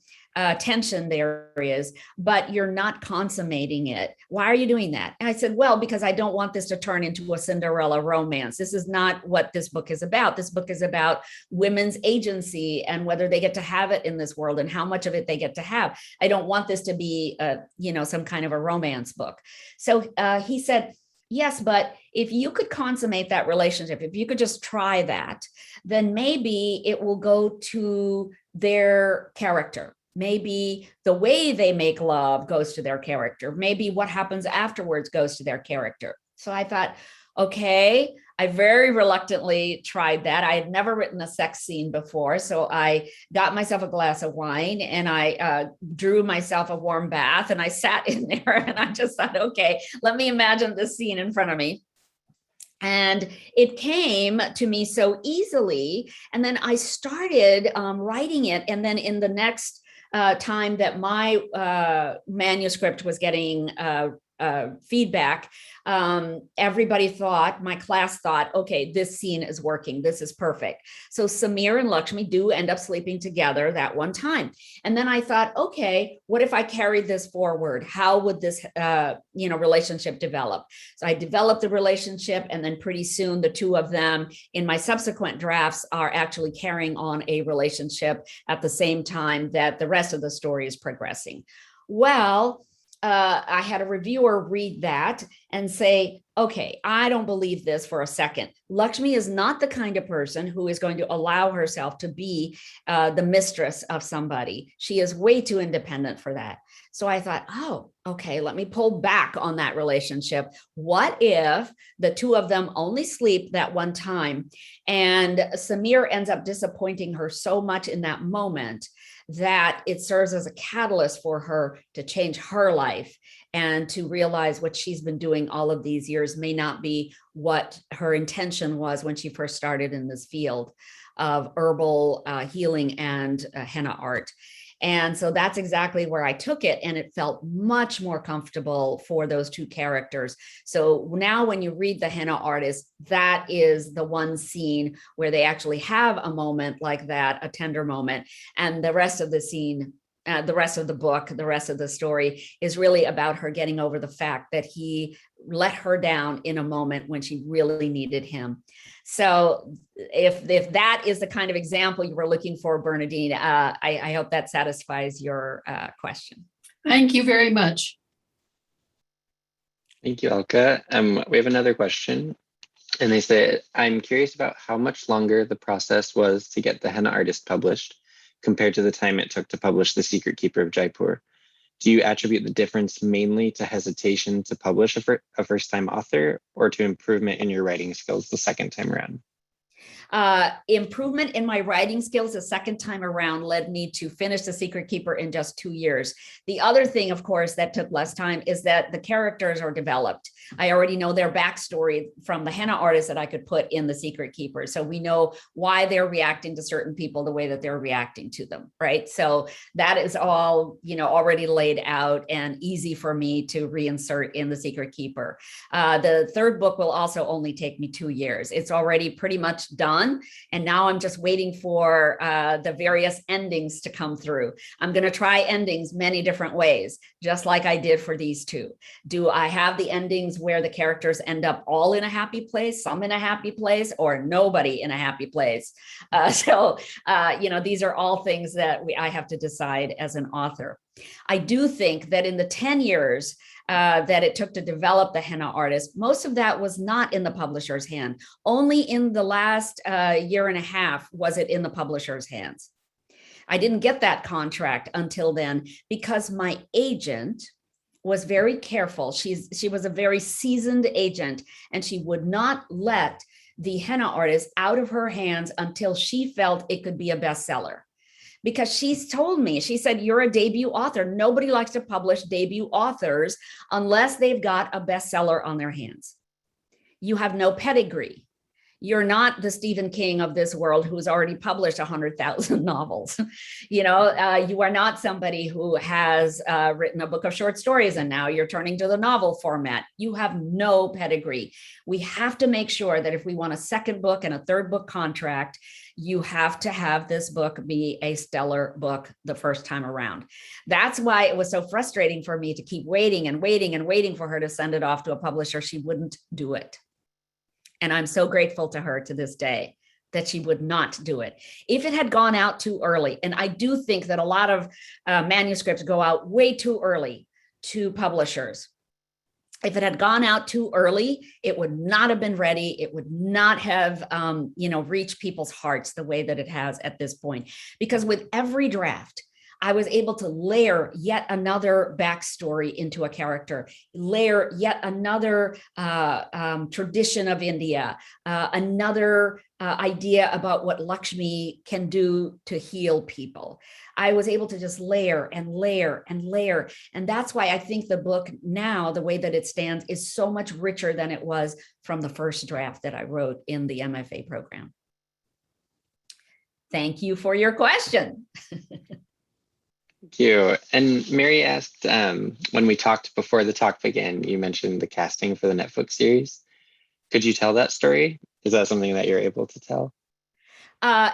tension there is, but you're not consummating it. Why are you doing that? And I said, well, because I don't want this to turn into a Cinderella romance. This is not what this book is about. This book is about women's agency and whether they get to have it in this world and how much of it they get to have. I don't want this to be, some kind of a romance book. So he said, yes, but if you could consummate that relationship, if you could just try that, then maybe it will go to their character. Maybe the way they make love goes to their character. Maybe what happens afterwards goes to their character. So I thought, okay, I very reluctantly tried that. I had never written a sex scene before. So I got myself a glass of wine, and I drew myself a warm bath, and I sat in there, and I just thought, okay, let me imagine this scene in front of me. And it came to me so easily. And then I started writing it. And then in the next time that my manuscript was getting feedback, everybody thought, my class thought, okay, this scene is working. This is perfect. So Samir and Lakshmi do end up sleeping together that one time. And then I thought, okay, what if I carried this forward? How would this, relationship develop? So I developed the relationship, and then pretty soon the two of them in my subsequent drafts are actually carrying on a relationship at the same time that the rest of the story is progressing. Well, I had a reviewer read that and say, okay, I don't believe this for a second. Lakshmi is not the kind of person who is going to allow herself to be the mistress of somebody. She is way too independent for that. So I thought, oh, okay, let me pull back on that relationship. What if the two of them only sleep that one time, and Samir ends up disappointing her so much in that moment that it serves as a catalyst for her to change her life and to realize what she's been doing all of these years may not be what her intention was when she first started in this field of herbal healing and henna art. And so that's exactly where I took it. And it felt much more comfortable for those two characters. So now when you read The Henna Artist, that is the one scene where they actually have a moment like that, a tender moment. And the rest of the scene, the rest of the book, the rest of the story is really about her getting over the fact that he let her down in a moment when she really needed him. So if that is the kind of example you were looking for, Bernadine, I hope that satisfies your question. Thank you very much. Thank you, Alka. We have another question. And they say, I'm curious about how much longer the process was to get The Henna Artist published compared to the time it took to publish The Secret Keeper of Jaipur. Do you attribute the difference mainly to hesitation to publish a first-time author, or to improvement in your writing skills the second time around? Improvement in my writing skills the second time around led me to finish The Secret Keeper in just 2 years. The other thing, of course, that took less time is that the characters are developed. I already know their backstory from the Henna Artist that I could put in The Secret Keeper. So we know why they're reacting to certain people the way that they're reacting to them, right? So that is all, already laid out and easy for me to reinsert in The Secret Keeper. The third book will also only take me 2 years. It's already pretty much done. And now I'm just waiting for the various endings to come through. I'm going to try endings many different ways, just like I did for these two. Do I have the endings where the characters end up all in a happy place, some in a happy place, or nobody in a happy place? These are all things that I have to decide as an author. I do think that in the 10 years that it took to develop the Henna Artist, most of that was not in the publisher's hand. Only in the last year and a half was it in the publisher's hands. I didn't get that contract until then because my agent was very careful. She was a very seasoned agent, and she would not let the Henna Artist out of her hands until she felt it could be a bestseller. Because she's told me, she said, you're a debut author. Nobody likes to publish debut authors unless they've got a bestseller on their hands. You have no pedigree. You're not the Stephen King of this world who's already published 100,000 novels. You are not somebody who has written a book of short stories and now you're turning to the novel format. You have no pedigree. We have to make sure that if we want a second book and a third book contract, you have to have this book be a stellar book the first time around. That's why it was so frustrating for me to keep waiting and waiting and waiting for her to send it off to a publisher. She wouldn't do it. And I'm so grateful to her to this day that she would not do it. If it had gone out too early, and I do think that a lot of manuscripts go out way too early to publishers. If it had gone out too early, it would not have been ready. It would not have, reached people's hearts the way that it has at this point. Because with every draft, I was able to layer yet another backstory into a character, layer yet another tradition of India, another idea about what Lakshmi can do to heal people. I was able to just layer and layer and layer. And that's why I think the book now, the way that it stands, is so much richer than it was from the first draft that I wrote in the MFA program. Thank you for your question. Thank you. And Mary asked, when we talked before the talk began, you mentioned the casting for the Netflix series. Could you tell that story? Is that something that you're able to tell?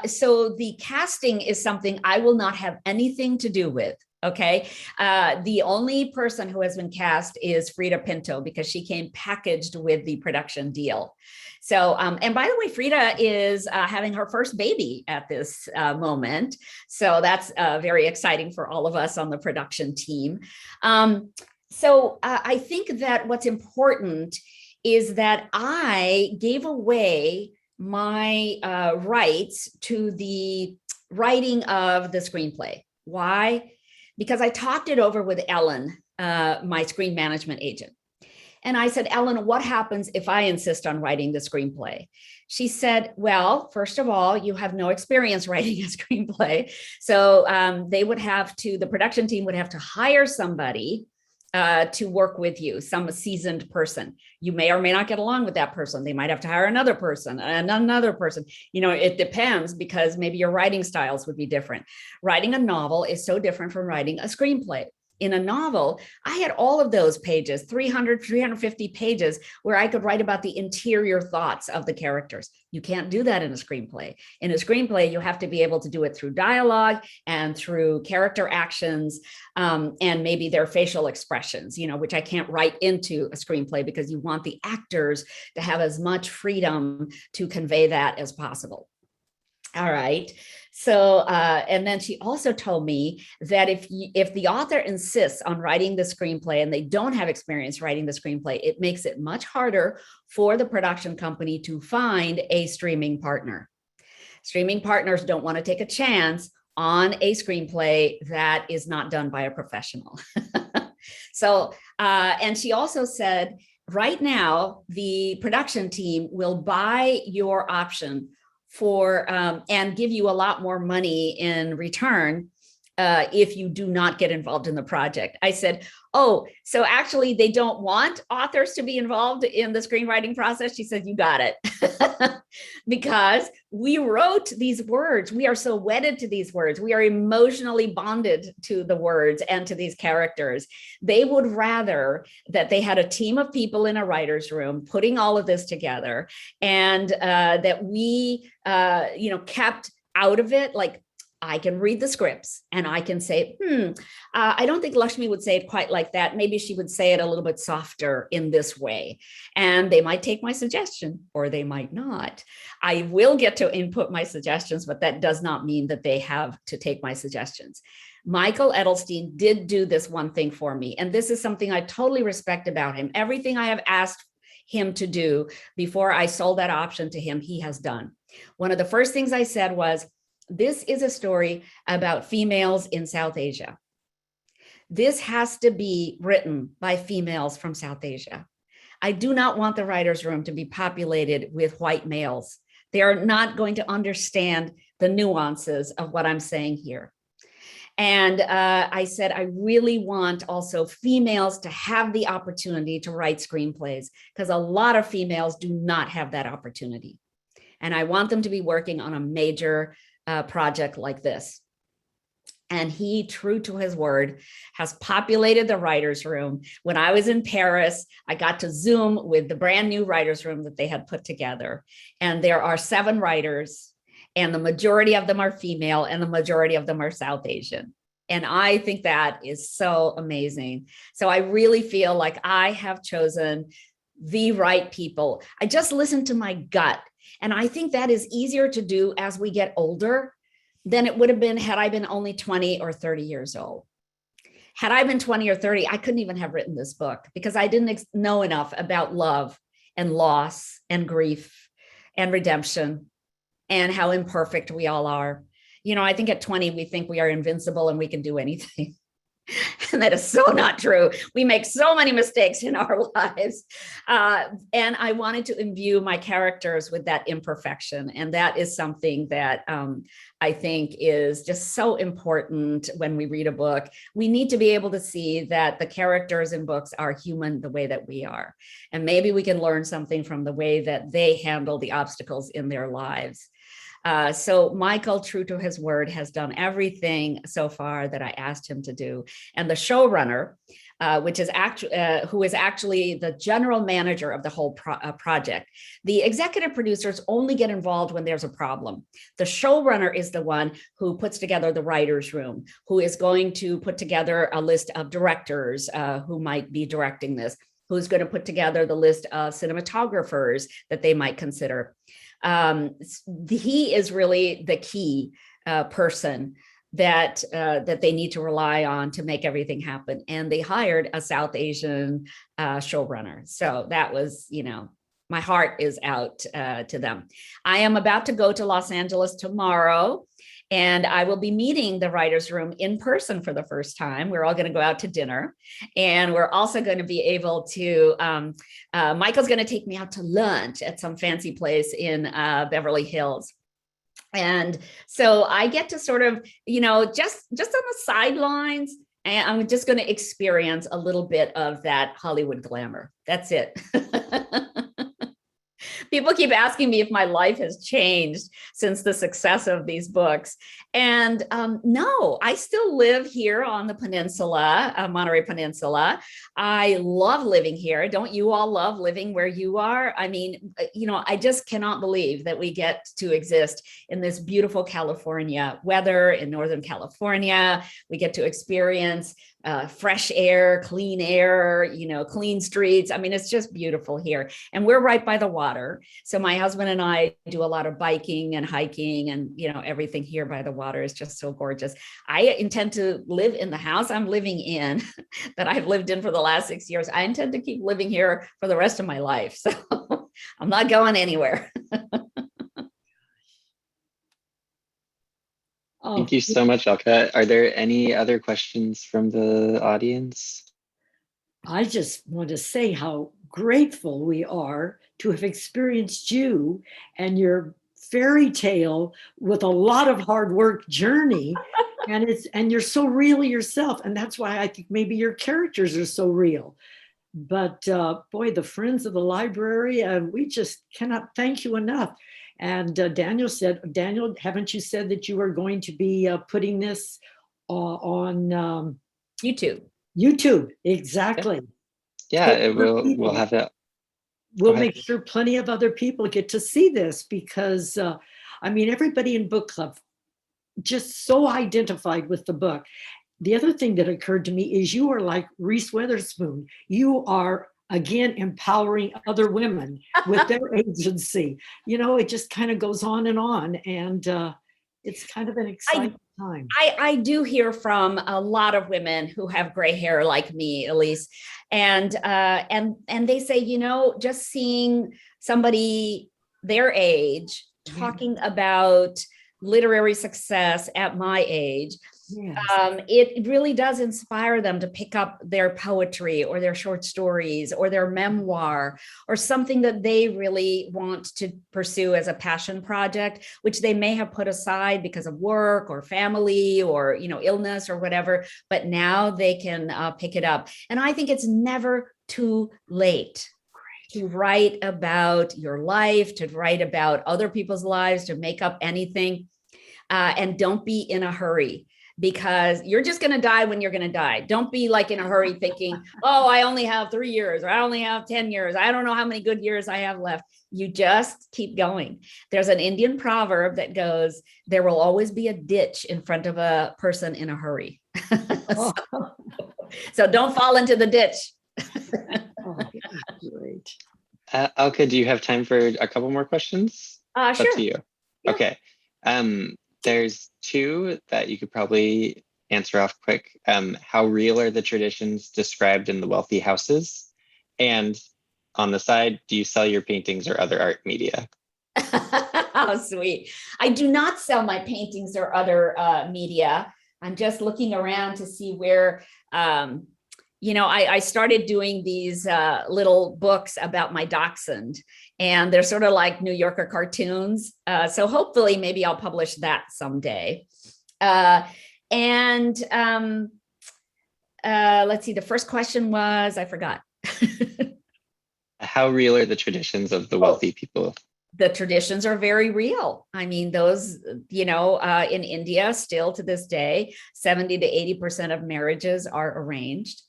So the casting is something I will not have anything to do with. Okay. The only person who has been cast is Frida Pinto because she came packaged with the production deal. So, and by the way, Frida is having her first baby at this moment. So that's very exciting for all of us on the production team. I think that what's important is that I gave away my rights to the writing of the screenplay. Why? Because I talked it over with Ellen, my screen management agent. And I said, Ellen, what happens if I insist on writing the screenplay? She said, well, first of all, you have no experience writing a screenplay. So the production team would have to hire somebody to work with you, some seasoned person. You may or may not get along with that person. They might have to hire another person and another person. It depends because maybe your writing styles would be different. Writing a novel is so different from writing a screenplay. In a novel, I had all of those pages, 300, 350 pages, where I could write about the interior thoughts of the characters. You can't do that in a screenplay. In a screenplay, you have to be able to do it through dialogue and through character actions and maybe their facial expressions, which I can't write into a screenplay because you want the actors to have as much freedom to convey that as possible. All right. So, and then she also told me that if the author insists on writing the screenplay and they don't have experience writing the screenplay, it makes it much harder for the production company to find a streaming partner. Streaming partners don't want to take a chance on a screenplay that is not done by a professional. So, and she also said, right now, the production team will buy your option for and give you a lot more money in return if you do not get involved in the project. I said, oh, so actually they don't want authors to be involved in the screenwriting process? She said, you got it. Because we wrote these words. We are so wedded to these words. We are emotionally bonded to the words and to these characters. They would rather that they had a team of people in a writer's room putting all of this together, and that we, kept out of it. Like, I can read the scripts and I can say, I don't think Lakshmi would say it quite like that. Maybe she would say it a little bit softer in this way. And they might take my suggestion or they might not. I will get to input my suggestions, but that does not mean that they have to take my suggestions. Michael Edelstein did do this one thing for me. And this is something I totally respect about him. Everything I have asked him to do before I sold that option to him, he has done. One of the first things I said was, this is a story about females in South Asia. This has to be written by females from South Asia. I do not want the writer's room to be populated with white males. They are not going to understand the nuances of what I'm saying here. And I said, I really want also females to have the opportunity to write screenplays, because a lot of females do not have that opportunity. And I want them to be working on a major project like this. And he, true to his word, has populated the writer's room. When I was in Paris, I got to Zoom with the brand new writer's room that they had put together. And there are 7 writers, and the majority of them are female, and the majority of them are South Asian. And I think that is so amazing. So I really feel like I have chosen the right people. I just listened to my gut. And I think that is easier to do as we get older than it would have been had I been only 20 or 30 years old. Had I been 20 or 30, I couldn't even have written this book, because I didn't know enough about love and loss and grief and redemption and how imperfect we all are. I think at 20, we think we are invincible and we can do anything. And that is so not true. We make so many mistakes in our lives. And I wanted to imbue my characters with that imperfection. And that is something that I think is just so important when we read a book. We need to be able to see that the characters in books are human the way that we are. And maybe we can learn something from the way that they handle the obstacles in their lives. So Michael, true to his word, has done everything so far that I asked him to do. And the showrunner, who is actually the general manager of the whole project. The executive producers only get involved when there's a problem. The showrunner is the one who puts together the writer's room, who is going to put together a list of directors who might be directing this, who's going to put together the list of cinematographers that they might consider. He is really the key person that they need to rely on to make everything happen. And they hired a South Asian showrunner. So that was, my heart is out to them. I am about to go to Los Angeles tomorrow, and I will be meeting the writer's room in person for the first time. We're all going to go out to dinner. And we're also going to be able to, Michael's going to take me out to lunch at some fancy place in Beverly Hills. And so I get to sort of, just on the sidelines, and I'm just going to experience a little bit of that Hollywood glamour. That's it. People keep asking me if my life has changed since the success of these books. And no, I still live here on the peninsula, Monterey Peninsula. I love living here. Don't you all love living where you are? I mean, I just cannot believe that we get to exist in this beautiful California weather in Northern California. We get to experience fresh air, clean streets. I mean, it's just beautiful here. And we're right by the water. So my husband and I do a lot of biking and hiking, and, everything here by the water is just so gorgeous. I intend to live in the house I'm living in that I've lived in for the last 6 years. I intend to keep living here for the rest of my life. So I'm not going anywhere. Thank you so much, Alka. Are there any other questions from the audience? I just want to say how grateful we are to have experienced you and your fairy tale with a lot of hard work journey. And you're so real yourself. And that's why I think maybe your characters are so real. But boy, the Friends of the Library, we just cannot thank you enough. And Daniel, haven't you said that you are going to be putting this on YouTube? YouTube, exactly. Yeah, we'll have that. We'll make sure plenty of other people get to see this because, I mean, everybody in book club just so identified with the book. The other thing that occurred to me is you are like Reese Witherspoon. You are, again, empowering other women with their agency. You know, it just kind of goes on. And it's kind of an exciting time. I do hear from a lot of women who have gray hair like me, Elise, and they say, you know, just seeing somebody their age talking about literary success at my age, Yes. It really does inspire them to pick up their poetry or their short stories or their memoir or something that they really want to pursue as a passion project, which they may have put aside because of work or family or, you know, illness or whatever, but now they can pick it up. And I think it's never too late to write about your life, to write about other people's lives, to make up anything, and don't be in a hurry. Because you're just going to die when you're going to die. Don't be like in a hurry thinking, oh, I only have 3 years, or I only have 10 years. I don't know how many good years I have left. You just keep going. There's an Indian proverb that goes, there will always be a ditch in front of a person in a hurry. So don't fall into the ditch. Great. Alka, do you have time for a couple more questions? Sure. Up to you. Yeah. Okay. There's two that you could probably answer off quick. How real are the traditions described in the wealthy houses? And on the side, do you sell your paintings or other art media? Oh, sweet. I do not sell my paintings or other media. I'm just looking around to see where, you know, I started doing these little books about my dachshund, and they're sort of like New Yorker cartoons. So hopefully maybe I'll publish that someday. Let's see, the first question was, I forgot. How real are the traditions of the wealthy people? The traditions are very real. I mean, those, you know, in India, still to this day, 70 to 80% of marriages are arranged.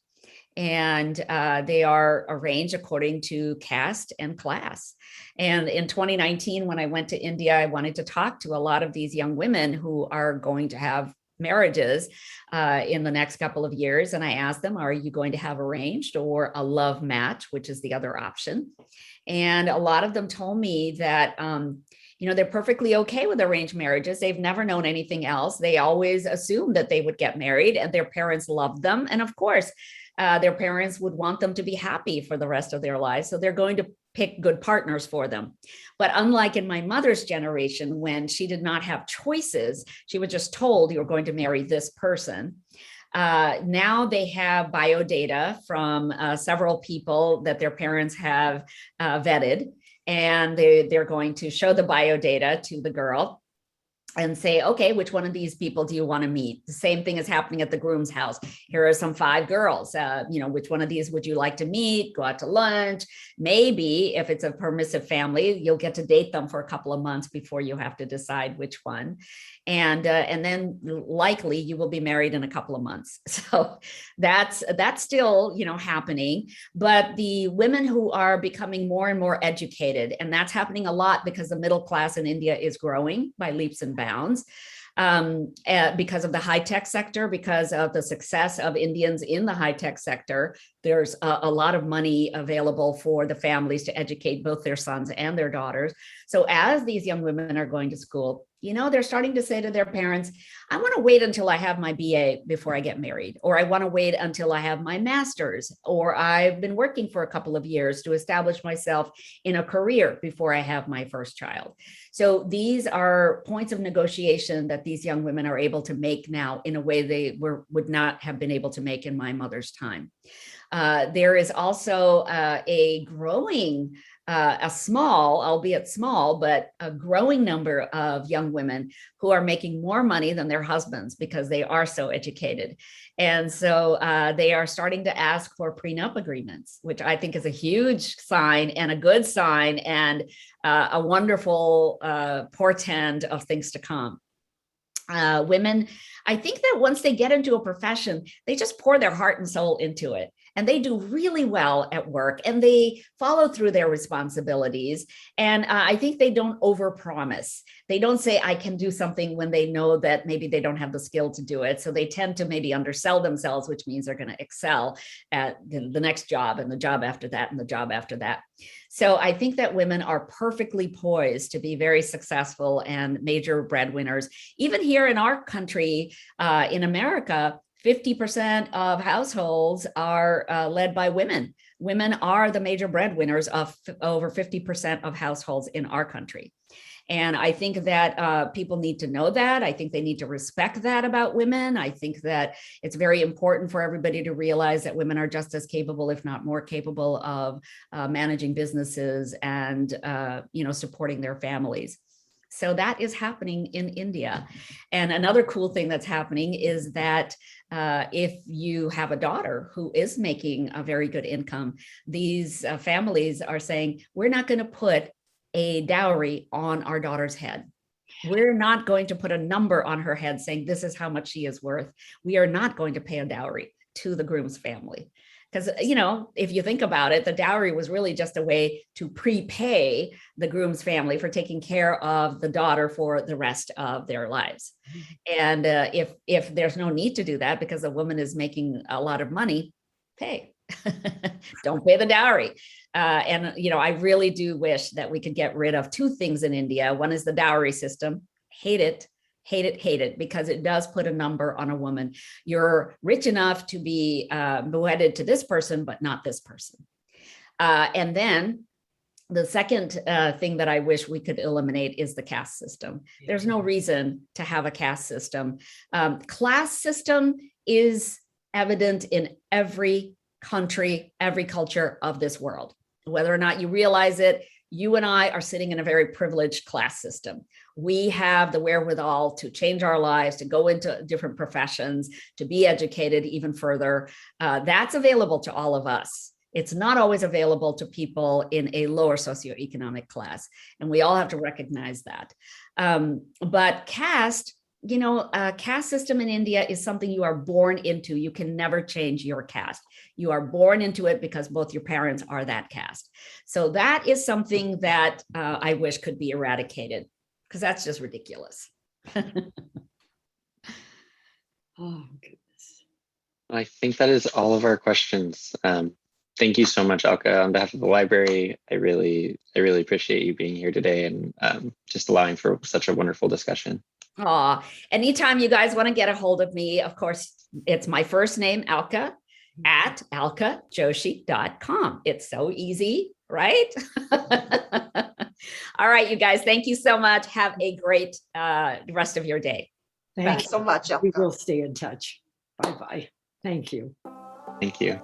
And they are arranged according to caste and class. And in 2019, when I went to India, I wanted to talk to a lot of these young women who are going to have marriages in the next couple of years. And I asked them, are you going to have arranged or a love match, which is the other option? And a lot of them told me that, you know, they're perfectly okay with arranged marriages. They've never known anything else. They always assumed that they would get married, and their parents loved them. And of course, their parents would want them to be happy for the rest of their lives. So they're going to pick good partners for them. But unlike in my mother's generation, when she did not have choices, she was just told you're going to marry this person. Now they have bio data from several people that their parents have vetted, and they're going to show the bio data to the girl and say, okay, which one of these people do you want to meet? The same thing is happening at the groom's house. Here are some 5 girls. You know, which one of these would you like to meet? Go out to lunch. Maybe if it's a permissive family, you'll get to date them for a couple of months before you have to decide which one. And then likely you will be married in a couple of months. So that's still, you know, happening. But the women who are becoming more and more educated, and that's happening a lot because the middle class in India is growing by leaps and bounds. Because of the high-tech sector, because of the success of Indians in the high-tech sector, there's a lot of money available for the families to educate both their sons and their daughters. So as these young women are going to school, you know, they're starting to say to their parents, I want to wait until I have my BA before I get married, or I want to wait until I have my master's, or I've been working for a couple of years to establish myself in a career before I have my first child. So these are points of negotiation that these young women are able to make now in a way they would not have been able to make in my mother's time. There is also a growing a small, albeit small, but a growing number of young women who are making more money than their husbands because they are so educated. And so they are starting to ask for prenup agreements, which I think is a huge sign and a good sign and a wonderful portend of things to come. Women, I think that once they get into a profession, they just pour their heart and soul into it. And they do really well at work and they follow through their responsibilities. And I think they don't overpromise. They don't say, I can do something when they know that maybe they don't have the skill to do it. So they tend to maybe undersell themselves, which means they're going to excel at the next job and the job after that and the job after that. So I think that women are perfectly poised to be very successful and major breadwinners. Even here in our country, in America, 50% of households are led by women. Women are the major breadwinners of over 50% of households in our country. And I think that people need to know that. I think they need to respect that about women. I think that it's very important for everybody to realize that women are just as capable, if not more capable, of managing businesses and supporting their families. So that is happening in India. And another cool thing that's happening is that if you have a daughter who is making a very good income, these families are saying, we're not going to put a dowry on our daughter's head. We're not going to put a number on her head saying this is how much she is worth. We are not going to pay a dowry to the groom's family. Because, if you think about it, the dowry was really just a way to prepay the groom's family for taking care of the daughter for the rest of their lives. And if there's no need to do that because the woman is making a lot of money, pay. Don't pay the dowry. I really do wish that we could get rid of two things in India. One is the dowry system. Hate it, because it does put a number on a woman. You're rich enough to be wedded to this person, but not this person. And then the second thing that I wish we could eliminate is the caste system. There's no reason to have a caste system. Class system is evident in every country, every culture of this world. Whether or not you realize it, you and I are sitting in a very privileged class system. We have the wherewithal to change our lives, to go into different professions, to be educated even further. That's available to all of us. It's not always available to people in a lower socioeconomic class. And we all have to recognize that. But caste, a caste system in India is something you are born into. You can never change your caste. You are born into it because both your parents are that caste. So that is something that I wish could be eradicated, because that's just ridiculous. Oh, goodness. I think that is all of our questions. Thank you so much, Alka. On behalf of the library, I really appreciate you being here today and just allowing for such a wonderful discussion. Anytime you guys want to get a hold of me, of course, it's my first name, Alka, at alkajoshi.com. It's so easy, right? All right, you guys, thank you so much. Have a great rest of your day. Thanks so much, Alka. We will stay in touch. Bye-bye. Thank you. Thank you.